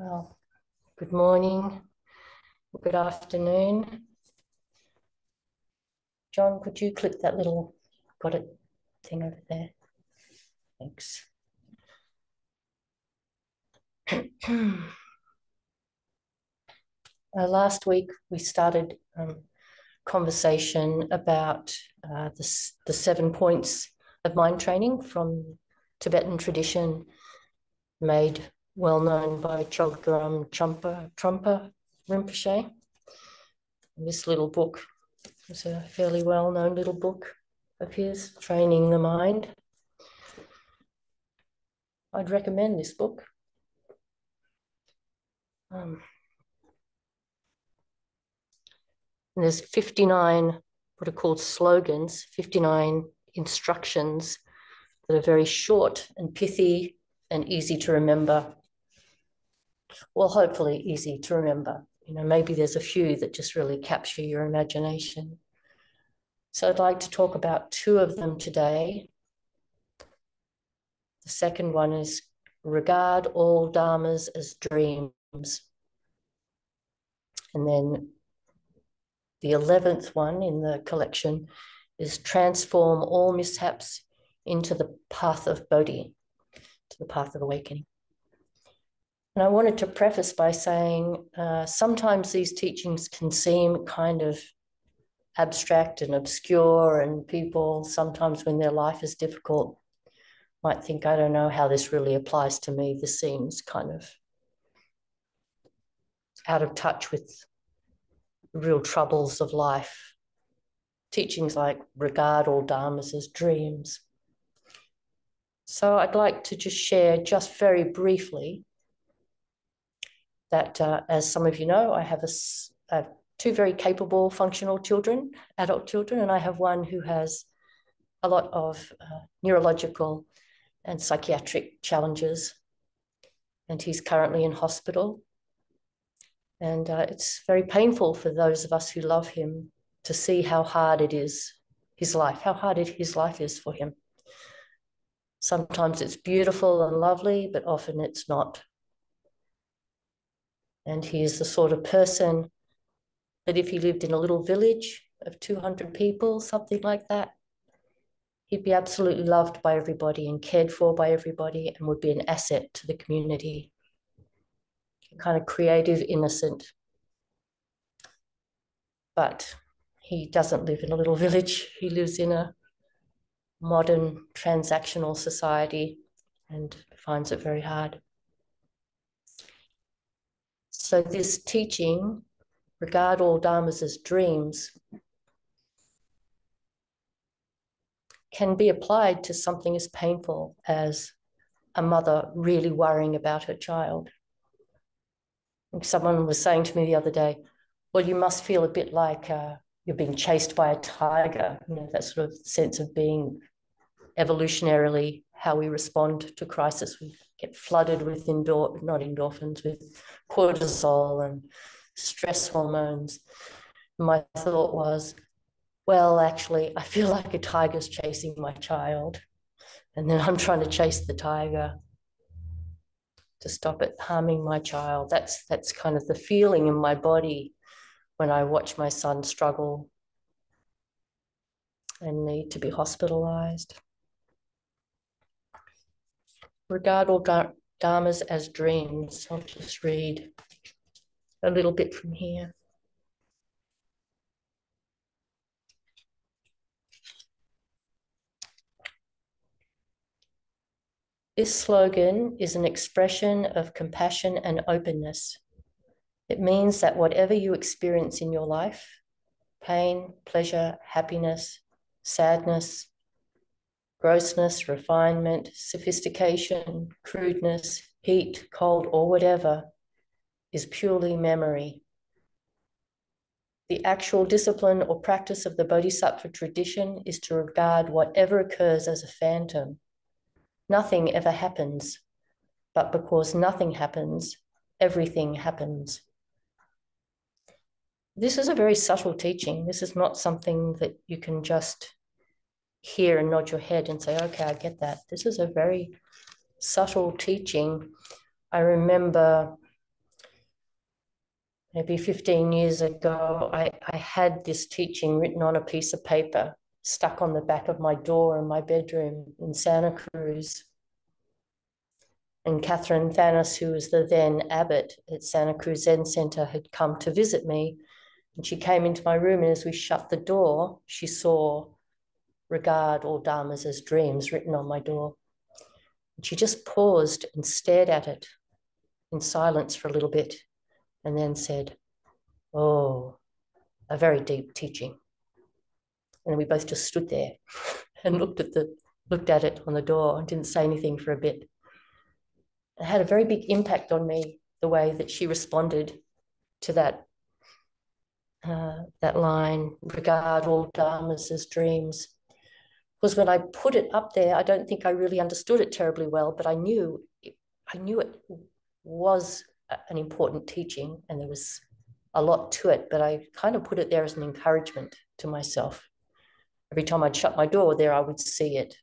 Well, good morning, good afternoon. John, could you click that little got it thing over there? Thanks. Last week we started conversation about the 7 points of mind training from Tibetan tradition, made well known by Chogyam Trungpa Rinpoche. This little book is a fairly well-known little book of his, Training the Mind. I'd recommend this book. And there's 59 what are called slogans, 59 instructions that are very short and pithy and easy to remember. Well, hopefully easy to remember. Maybe there's a few that just really capture your imagination. So I'd like to talk about 2 of them today. The second one is regard all dharmas as dreams. And then the 11th one in the collection is transform all mishaps into the path of Bodhi, to the path of awakening. And I wanted to preface by saying sometimes these teachings can seem kind of abstract and obscure, and people sometimes when their life is difficult might think, I don't know how this really applies to me. This seems kind of out of touch with real troubles of life. Teachings like regard all dharmas as dreams. So I'd like to just share just very briefly that as some of you know, I have 2 very capable functional children, adult children, and I have one who has a lot of neurological and psychiatric challenges. And he's currently in hospital. And it's very painful for those of us who love him to see how hard it is, his life, how hard his life is for him. Sometimes it's beautiful and lovely, but often it's not. And he is the sort of person that if he lived in a little village of 200 people, something like that, he'd be absolutely loved by everybody and cared for by everybody and would be an asset to the community. Kind of creative, innocent. But he doesn't live in a little village. He lives in a modern transactional society and finds it very hard. So this teaching, regard all dharmas as dreams, can be applied to something as painful as a mother really worrying about her child. Someone was saying to me the other day, well, you must feel a bit like you're being chased by a tiger, that sort of sense of being evolutionarily how we respond to crisis. We get flooded with not endorphins, with cortisol and stress hormones. My thought was, well, actually, I feel like a tiger's chasing my child, and then I'm trying to chase the tiger to stop it harming my child. That's kind of the feeling in my body when I watch my son struggle and need to be hospitalized. Regard all dharmas as dreams. I'll just read a little bit from here. This slogan is an expression of compassion and openness. It means that whatever you experience in your life, pain, pleasure, happiness, sadness, grossness, refinement, sophistication, crudeness, heat, cold, or whatever, is purely memory. The actual discipline or practice of the Bodhisattva tradition is to regard whatever occurs as a phantom. Nothing ever happens, but because nothing happens, everything happens. This is a very subtle teaching. This is not something that you can just hear and nod your head and say, okay, I get that. This is a very subtle teaching. I remember maybe 15 years ago, I had this teaching written on a piece of paper, stuck on the back of my door in my bedroom in Santa Cruz. And Catherine Thanos, who was the then abbot at Santa Cruz Zen Center, had come to visit me. And she came into my room, and as we shut the door, she saw "Regard all dharmas as dreams" written on my door. And she just paused and stared at it in silence for a little bit, and then said, "Oh, a very deep teaching." And we both just stood there and looked at it on the door and didn't say anything for a bit. It had a very big impact on me, the way that she responded to that line, "Regard all dharmas as dreams." Because when I put it up there, I don't think I really understood it terribly well, but I knew it was an important teaching and there was a lot to it, but I kind of put it there as an encouragement to myself. Every time I'd shut my door there, I would see it.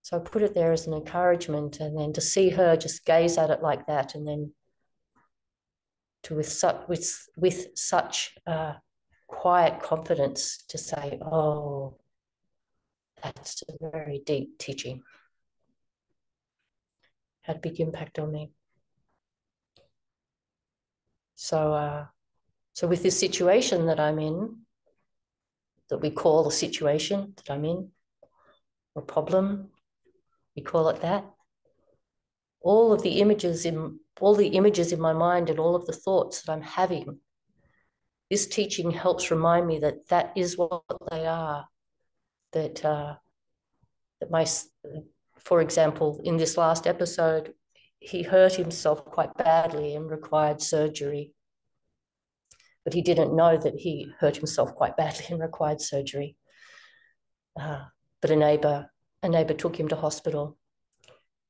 So I put it there as an encouragement, and then to see her just gaze at it like that, and then with such quiet confidence to say, "Oh, that's a very deep teaching," had a big impact on me. So with this situation that I'm in, that we call the situation that I'm in, or problem, we call it that. All the images in my mind and all of the thoughts that I'm having, this teaching helps remind me that that is what they are. For example, in this last episode, he hurt himself quite badly and required surgery. But he didn't know that he hurt himself quite badly and required surgery. But a neighbor took him to hospital.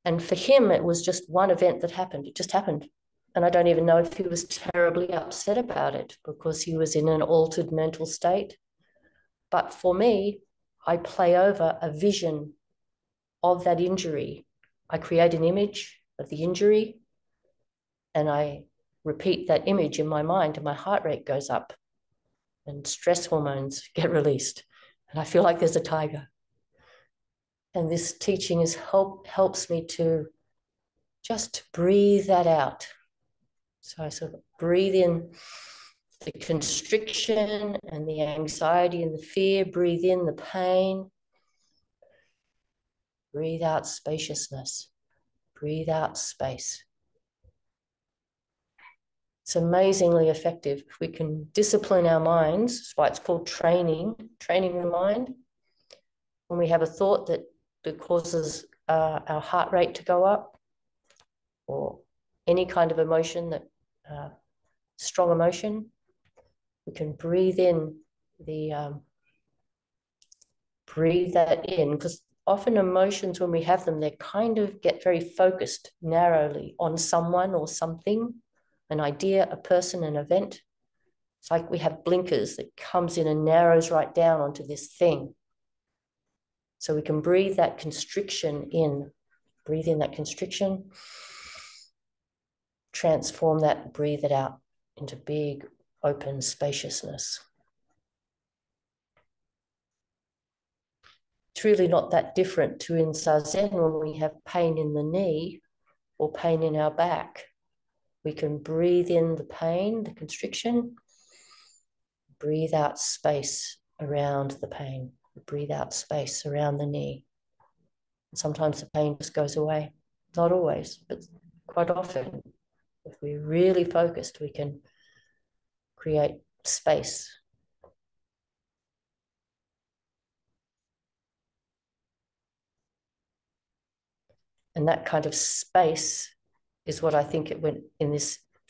And for him, it was just one event that happened. It just happened. And I don't even know if he was terribly upset about it because he was in an altered mental state. But for me, I play over a vision of that injury. I create an image of the injury and I repeat that image in my mind, and my heart rate goes up and stress hormones get released. And I feel like there's a tiger. And this teaching helps me to just breathe that out. So I sort of breathe in the constriction and the anxiety and the fear, breathe in the pain, breathe out spaciousness, breathe out space. It's amazingly effective. If we can discipline our minds, that's why it's called training the mind. When we have a thought that causes our heart rate to go up, or any kind of emotion that strong emotion, we can breathe in breathe that in, because often emotions, when we have them, they kind of get very focused narrowly on someone or something, an idea, a person, an event. It's like we have blinkers that comes in and narrows right down onto this thing. So we can breathe that constriction in, breathe in that constriction, transform that, breathe it out into big, open spaciousness. It's really not that different to in Zazen when we have pain in the knee or pain in our back. We can breathe in the pain, the constriction, breathe out space around the pain, breathe out space around the knee. And sometimes the pain just goes away. Not always, but quite often. If we're really focused, we can create space. And that kind of space is what I think it went in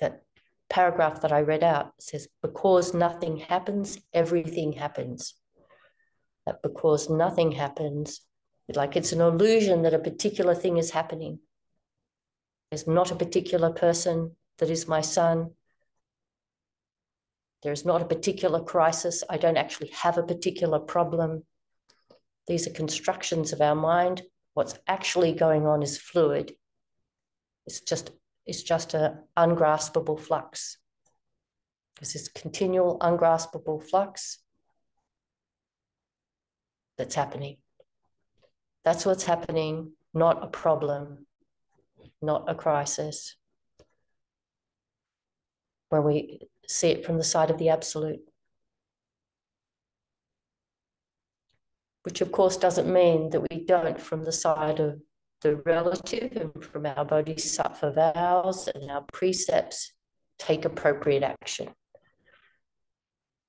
that paragraph that I read out. It says, because nothing happens, everything happens. That because nothing happens, like it's an illusion that a particular thing is happening. There's not a particular person that is my son. There's not a particular crisis. I don't actually have a particular problem. These are constructions of our mind. What's actually going on is fluid. It's just an ungraspable flux. There's this continual, ungraspable flux that's happening. That's what's happening, not a problem, not a crisis. When we see it from the side of the absolute, which of course doesn't mean that we don't, from the side of the relative and from our bodhisattva vows and our precepts, take appropriate action.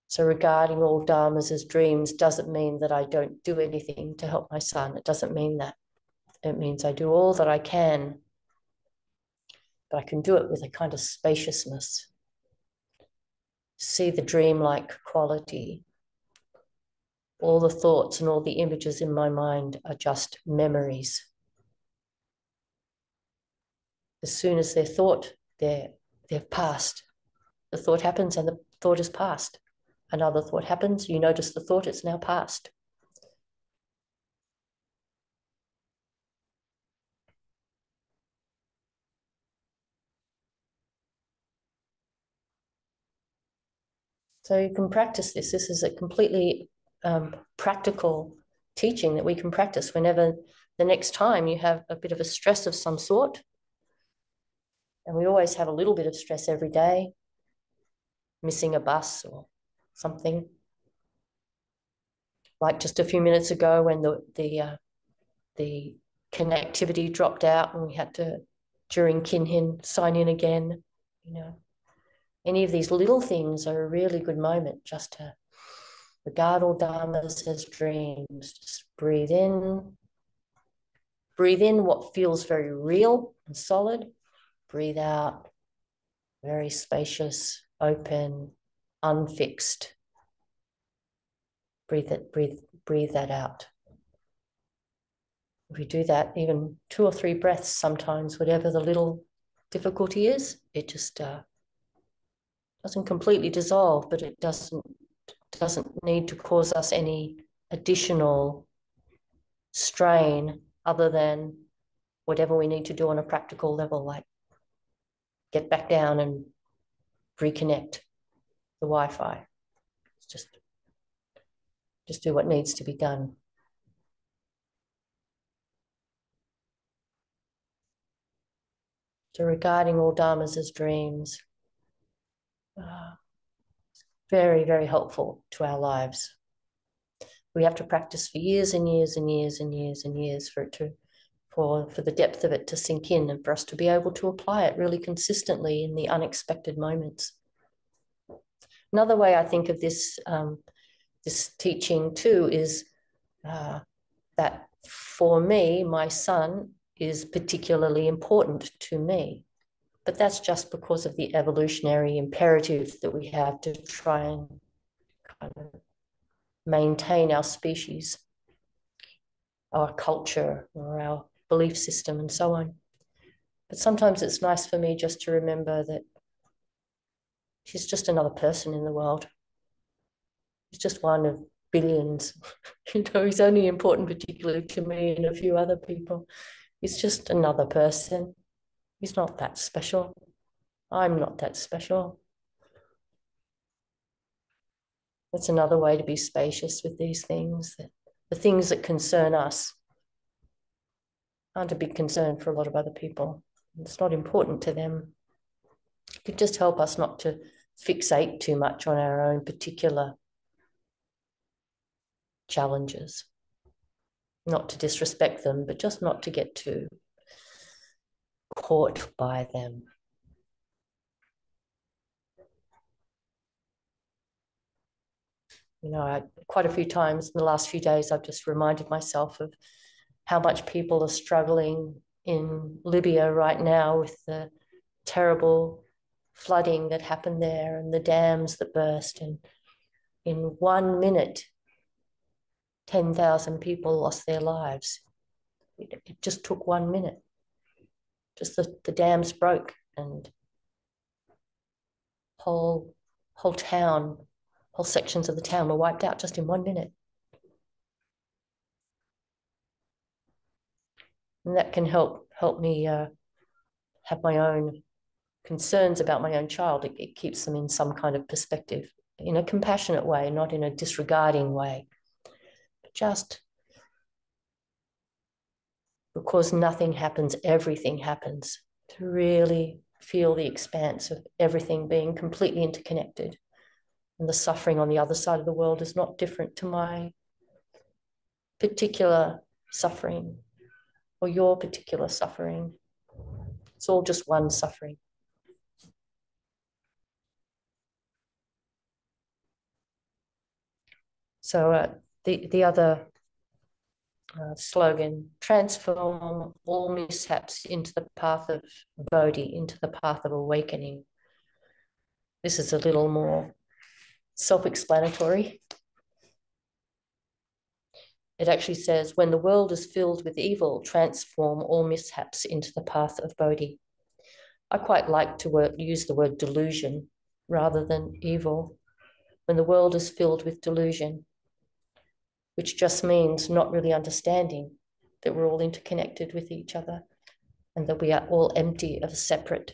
So regarding all dharmas as dreams doesn't mean that I don't do anything to help my son. It doesn't mean that. It means I do all that I can, but I can do it with a kind of spaciousness. See the dreamlike quality. All the thoughts and all the images in my mind are just memories. As soon as they're thought, they've passed. The thought happens and the thought is past. Another thought happens, you notice the thought, it's now past. So you can practice this. This is a completely practical teaching that we can practice whenever the next time you have a bit of a stress of some sort. And we always have a little bit of stress every day, missing a bus or something. Like just a few minutes ago when the connectivity dropped out and we had to, during Kinhin, sign in again. You know, any of these little things are a really good moment just to regard all dharmas as dreams. Just breathe in what feels very real and solid. Breathe out, very spacious, open, unfixed. Breathe that out. If we do that, even 2 or 3 breaths sometimes, whatever the little difficulty is, it just doesn't completely dissolve, but it doesn't need to cause us any additional strain other than whatever we need to do on a practical level, like get back down and reconnect the Wi-Fi. Just do what needs to be done. So regarding all dharmas as dreams, very, very helpful to our lives. We have to practice for years and years and years and years and years for the depth of it to sink in and for us to be able to apply it really consistently in the unexpected moments. Another way I think of this teaching too is that for me, my son is particularly important to me. But that's just because of the evolutionary imperative that we have to try and kind of maintain our species, our culture, or our belief system, and so on. But sometimes it's nice for me just to remember that he's just another person in the world. He's just one of billions. He's only important particularly to me and a few other people. He's just another person. He's not that special. I'm not that special. That's another way to be spacious with these things. That the things that concern us aren't a big concern for a lot of other people. It's not important to them. It could just help us not to fixate too much on our own particular challenges. Not to disrespect them, but just not to get too caught by them. Quite a few times in the last few days, I've just reminded myself of how much people are struggling in Libya right now with the terrible flooding that happened there and the dams that burst. And in 1 minute, 10,000 people lost their lives. It just took 1 minute. Just the dams broke and whole sections of the town were wiped out just in 1 minute. And that can help me have my own concerns about my own child, it keeps them in some kind of perspective, in a compassionate way, not in a disregarding way. But just because nothing happens, everything happens, to really feel the expanse of everything being completely interconnected. And the suffering on the other side of the world is not different to my particular suffering or your particular suffering. It's all just one suffering. So the other slogan, transform all mishaps into the path of Bodhi, into the path of awakening. This is a little more self-explanatory. It actually says, when the world is filled with evil, transform all mishaps into the path of Bodhi. I quite like to use the word delusion rather than evil. When the world is filled with delusion, which just means not really understanding that we're all interconnected with each other and that we are all empty of a separate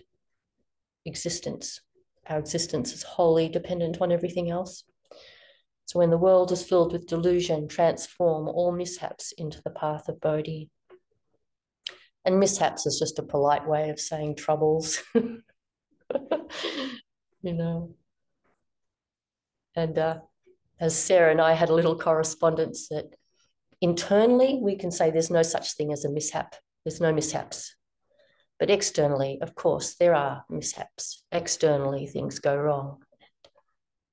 existence. Our existence is wholly dependent on everything else. So when the world is filled with delusion, transform all mishaps into the path of Bodhi. And mishaps is just a polite way of saying troubles, you know. And as Sarah and I had a little correspondence, that internally we can say there's no such thing as a mishap. There's no mishaps. But externally, of course, there are mishaps. Externally, things go wrong.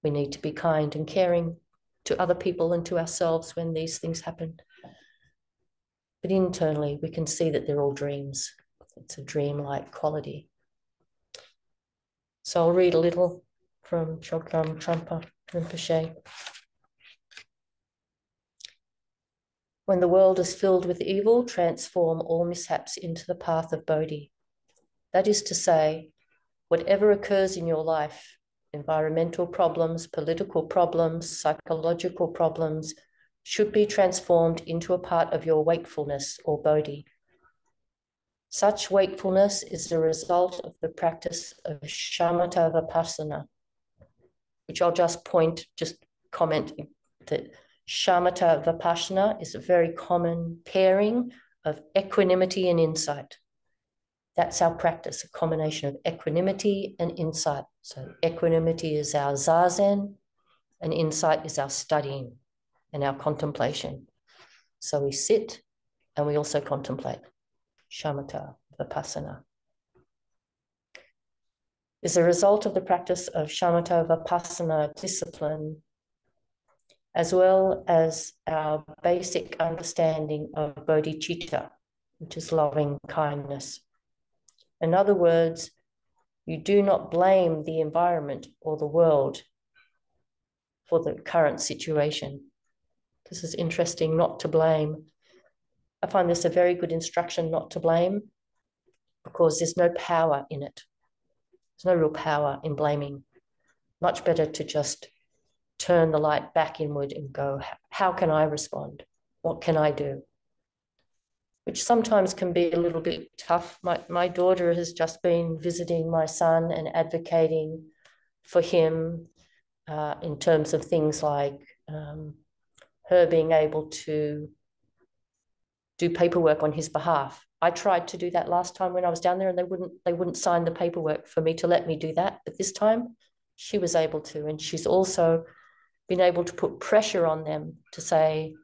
We need to be kind and caring to other people and to ourselves when these things happen. But internally, we can see that they're all dreams. It's a dream-like quality. So I'll read a little from Chogyam Trungpa Rinpoche. When the world is filled with evil, transform all mishaps into the path of Bodhi. That is to say, whatever occurs in your life, environmental problems, political problems, psychological problems, should be transformed into a part of your wakefulness or Bodhi. Such wakefulness is the result of the practice of shamatha vipassana, which I'll just comment that shamatha vipassana is a very common pairing of equanimity and insight. That's our practice, a combination of equanimity and insight. So equanimity is our zazen, and insight is our studying and our contemplation. So we sit and we also contemplate. Shamatha vipassana is a result of the practice of shamatha vipassana discipline, as well as our basic understanding of bodhicitta, which is loving kindness. In other words, you do not blame the environment or the world for the current situation. This is interesting, not to blame. I find this a very good instruction not to blame, because there's no power in it. There's no real power in blaming. Much better to just turn the light back inward and go, how can I respond? What can I do? Which sometimes can be a little bit tough. My daughter has just been visiting my son and advocating for him in terms of things like her being able to do paperwork on his behalf. I tried to do that last time when I was down there, and they wouldn't sign the paperwork for me to let me do that. But this time she was able to, and she's also been able to put pressure on them to say,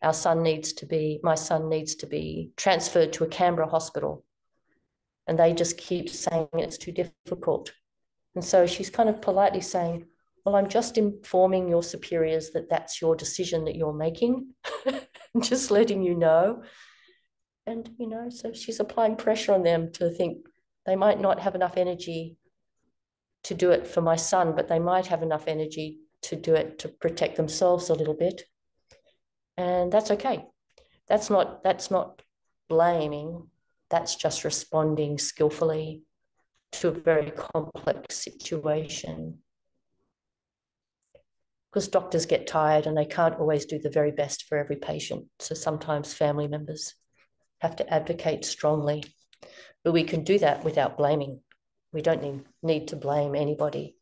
my son needs to be transferred to a Canberra hospital. And they just keep saying it's too difficult. And so she's kind of politely saying, well, I'm just informing your superiors that that's your decision that you're making, just letting you know. And, so she's applying pressure on them to think they might not have enough energy to do it for my son, but they might have enough energy to do it to protect themselves a little bit. And that's okay. That's not blaming. That's just responding skillfully to a very complex situation. Because doctors get tired and they can't always do the very best for every patient. So sometimes family members have to advocate strongly. But we can do that without blaming. We don't need to blame anybody.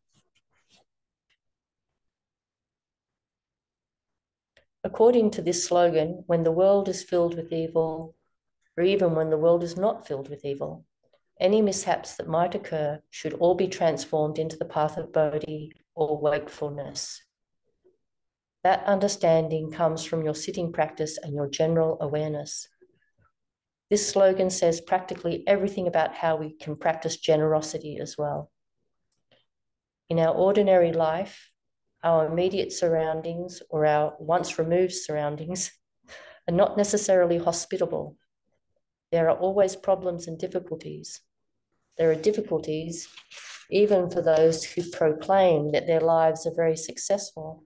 According to this slogan, when the world is filled with evil, or even when the world is not filled with evil, any mishaps that might occur should all be transformed into the path of Bodhi or wakefulness. That understanding comes from your sitting practice and your general awareness. This slogan says practically everything about how we can practice generosity as well. In our ordinary life, our immediate surroundings or our once removed surroundings are not necessarily hospitable. There are always problems and difficulties. There are difficulties even for those who proclaim that their lives are very successful.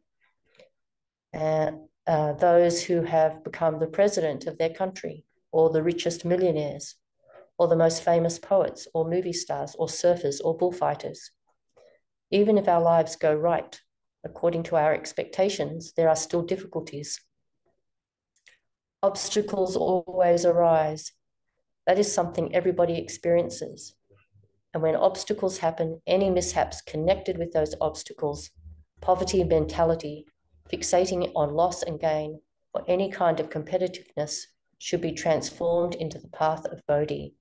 And those who have become the president of their country, or the richest millionaires, or the most famous poets, or movie stars, or surfers, or bullfighters. Even if our lives go right, according to our expectations, there are still difficulties. Obstacles always arise. That is something everybody experiences. And when obstacles happen, any mishaps connected with those obstacles, poverty mentality, fixating on loss and gain, or any kind of competitiveness should be transformed into the path of Bodhi.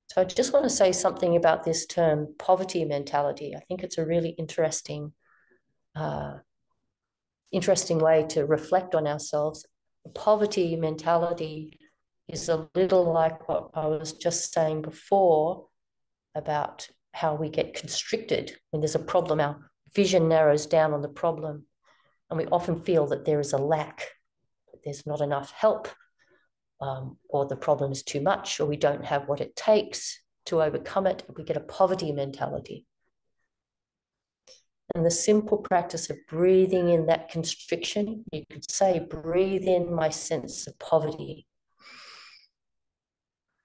So I just want to say something about this term, poverty mentality. I think it's a really interesting way to reflect on ourselves. Poverty mentality is a little like what I was just saying before about how we get constricted when there's a problem. Our vision narrows down on the problem, and we often feel that there is a lack, that there's not enough help, or the problem is too much, or we don't have what it takes to overcome it. We get a poverty mentality. And the simple practice of breathing in that constriction, you could say, breathe in my sense of poverty.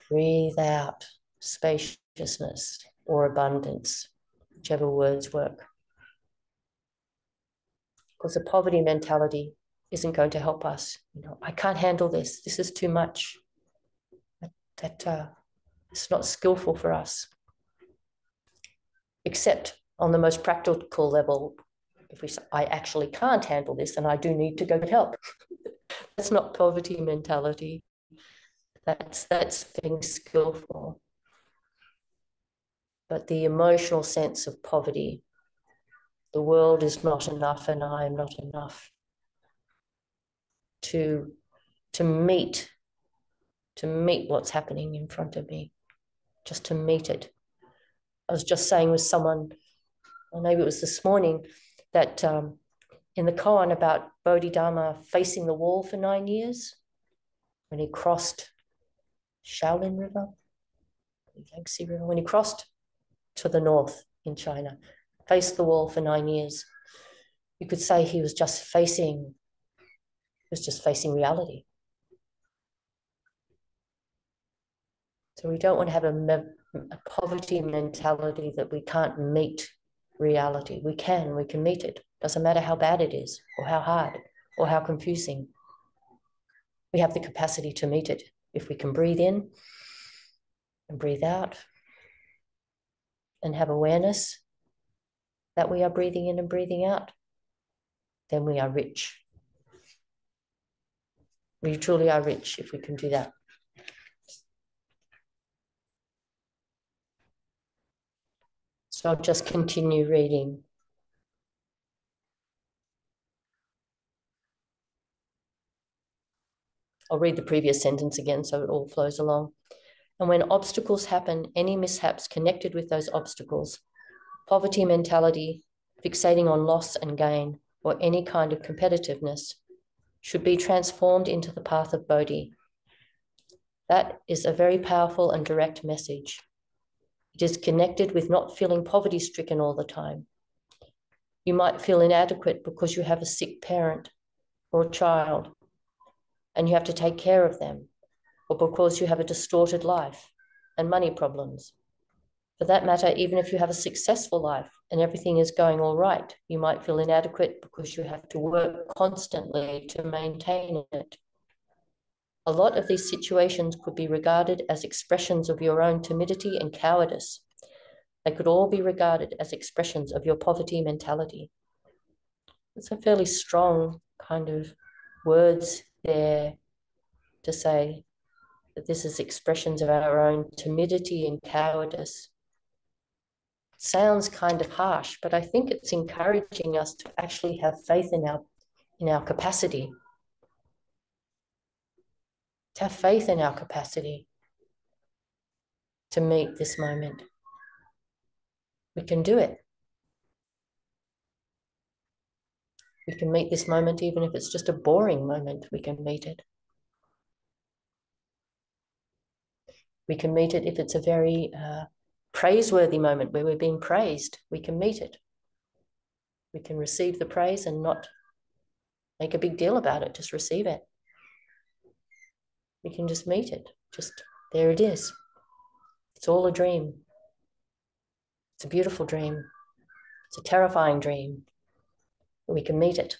Breathe out spaciousness or abundance, whichever words work. Because the poverty mentality isn't going to help us. I can't handle this. This is too much. It's not skillful for us. Except on the most practical level, if we say, I actually can't handle this and I do need to go get help. That's not poverty mentality. That's being skillful. But the emotional sense of poverty, the world is not enough and I am not enough, to meet what's happening in front of me, just to meet it. I was just saying with someone, or maybe it was this morning, that in the koan about Bodhidharma facing the wall for 9 years, when he crossed Shaolin River, Yangtze River, when he crossed to the north in China, faced the wall for 9 years, you could say he was just facing reality. So we don't want to have a poverty mentality that we can't meet reality. We can meet it. Doesn't matter how bad it is, or how hard, or how confusing. We have the capacity to meet it. If we can breathe in and breathe out and have awareness that we are breathing in and breathing out, then we are rich. We truly are rich if we can do that. So I'll just continue reading. I'll read the previous sentence again so it all flows along. And when obstacles happen, any mishaps connected with those obstacles, poverty mentality, fixating on loss and gain, or any kind of competitiveness, should be transformed into the path of Bodhi. That is a very powerful and direct message. It is connected with not feeling poverty-stricken all the time. You might feel inadequate because you have a sick parent or a child, and you have to take care of them, or because you have a distorted life and money problems. For that matter, even if you have a successful life and everything is going all right, you might feel inadequate because you have to work constantly to maintain it. A lot of these situations could be regarded as expressions of your own timidity and cowardice. They could all be regarded as expressions of your poverty mentality. It's a fairly strong kind of words there to say that this is expressions of our own timidity and cowardice. It sounds kind of harsh, but I think it's encouraging us to actually have faith in our capacity. To have faith in our capacity to meet this moment. We can do it. We can meet this moment even if it's just a boring moment, we can meet it. We can meet it if it's a very praiseworthy moment where we're being praised. We can meet it. We can receive the praise and not make a big deal about it, just receive it. We can just meet it. Just there it is. It's all a dream. It's a beautiful dream. It's a terrifying dream. We can meet it.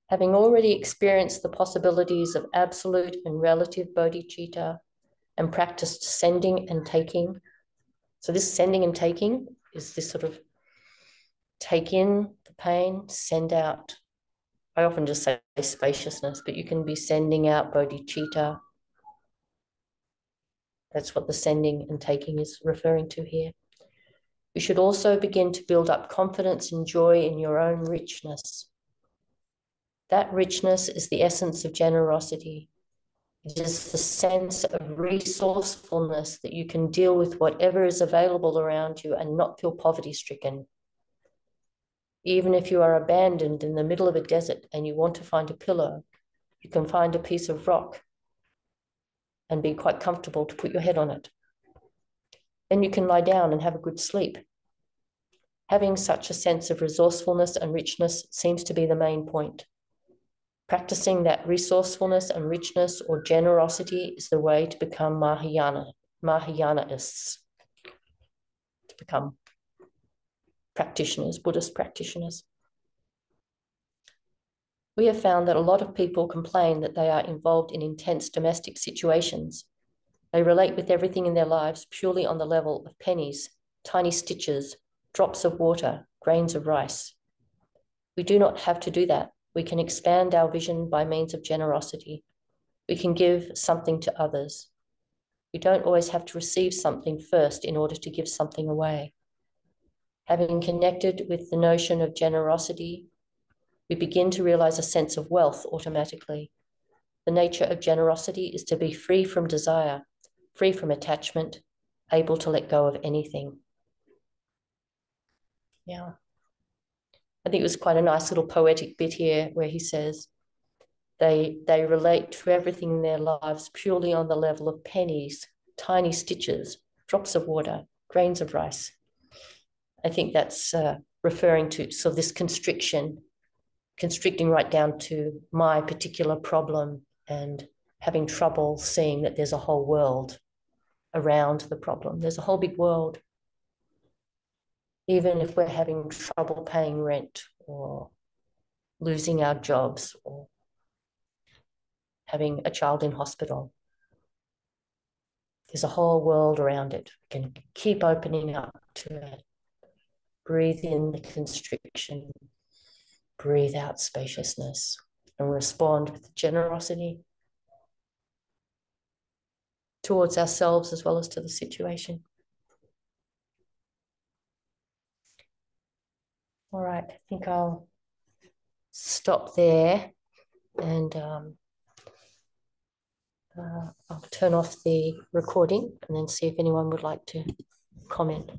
Having already experienced the possibilities of absolute and relative bodhicitta and practiced sending and taking. So this sending and taking is this sort of take in the pain, send out. I often just say spaciousness, but you can be sending out bodhicitta. That's what the sending and taking is referring to here. You should also begin to build up confidence and joy in your own richness. That richness is the essence of generosity. It is the sense of resourcefulness that you can deal with whatever is available around you and not feel poverty-stricken. Even if you are abandoned in the middle of a desert and you want to find a pillow, you can find a piece of rock and be quite comfortable to put your head on it. Then you can lie down and have a good sleep. Having such a sense of resourcefulness and richness seems to be the main point. Practicing that resourcefulness and richness or generosity is the way to become Mahayanaists, to become practitioners, Buddhist practitioners. We have found that a lot of people complain that they are involved in intense domestic situations. They relate with everything in their lives purely on the level of pennies, tiny stitches, drops of water, grains of rice. We do not have to do that. We can expand our vision by means of generosity. We can give something to others. We don't always have to receive something first in order to give something away. Having connected with the notion of generosity, we begin to realize a sense of wealth automatically. The nature of generosity is to be free from desire, free from attachment, able to let go of anything. Yeah. I think it was quite a nice little poetic bit here where he says, they relate to everything in their lives purely on the level of pennies, tiny stitches, drops of water, grains of rice. I think that's referring to this constricting right down to my particular problem and having trouble seeing that there's a whole world around the problem. There's a whole big world. Even if we're having trouble paying rent or losing our jobs or having a child in hospital, there's a whole world around it. We can keep opening up to it. Breathe in the constriction, breathe out spaciousness, and respond with generosity towards ourselves as well as to the situation. All right, I think I'll stop there and I'll turn off the recording and then see if anyone would like to comment.